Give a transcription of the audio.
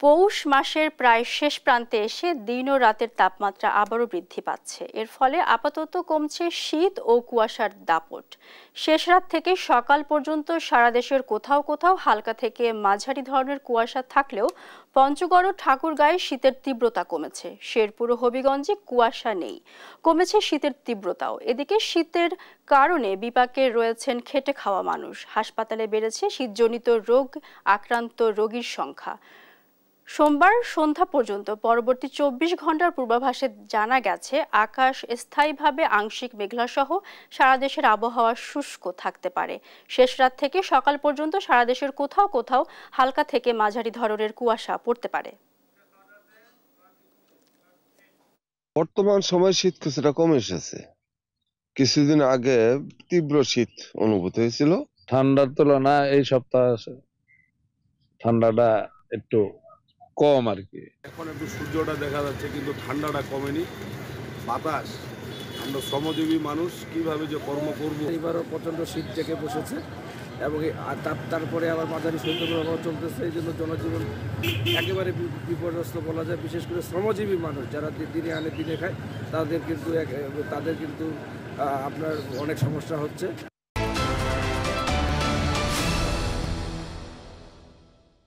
পৌষ মাসের প্রায় শেষ প্রান্তে এসে দিন ও রাতের তাপমাত্রা আবারও বৃদ্ধি পাচ্ছে। এর ফলে আপাতত কমছে শীত ও কুয়াশার দাপট। শেষ রাত থেকে সকাল পর্যন্ত সারা দেশের কোথাও কোথাও হালকা থেকে মাঝারি ধরনের কুয়াশা থাকলেও পঞ্চগড় ও ঠাকুরগাঁয়ে শীতের তীব্রতা কমেছে। শেরপুর ও হবিগঞ্জে কুয়াশা নেই, কমেছে শীতের তীব্রতাও। এদিকে শীতের কারণে বিপাকে রয়েছেন খেটে খাওয়া মানুষ। হাসপাতালে বেড়েছে শীতজনিত রোগ আক্রান্ত রোগীর সংখ্যা। সোমবার সন্ধ্যা পর্যন্ত পরবর্তী ২৪ ঘন্টার পূর্বাভাসে জানা গেছে, আকাশ স্থায়ীভাবে আংশিক মেঘলাসহ সারা দেশের আবহাওয়া শুষ্ক থাকতে পারে। শেষ রাত থেকে সকাল পর্যন্ত সারা দেশের কোথাও কোথাও হালকা থেকে মাঝারি ধরনের কুয়াশা পড়তে পারে। বর্তমান সময় শীত কিছুটা কমে এসেছে। কিছুদিন আগে তীব্র শীত অনুভূত হয়েছিল। ঠান্ডার তুলনায় এই সপ্তাহ ঠান্ডাটা একটু কম আর কি। এখন একটু সূর্যটা দেখা যাচ্ছে, কিন্তু ঠান্ডাটা কমেনি। বাতাস, আমরা শ্রমজীবী মানুষ কিভাবে যে কর্ম করব। এবারও প্রচণ্ড শীত জেগে বসেছে এবং তারপরে আবার মাঝারি শৈত্যপ্রবাহ চলতেছে। এই জন্য জনজীবন একেবারে বিপর্যস্ত বলা যায়। বিশেষ করে শ্রমজীবী মানুষ যারা দিনে আনে দিনে খায়, তাদের কিন্তু আপনার অনেক সমস্যা হচ্ছে।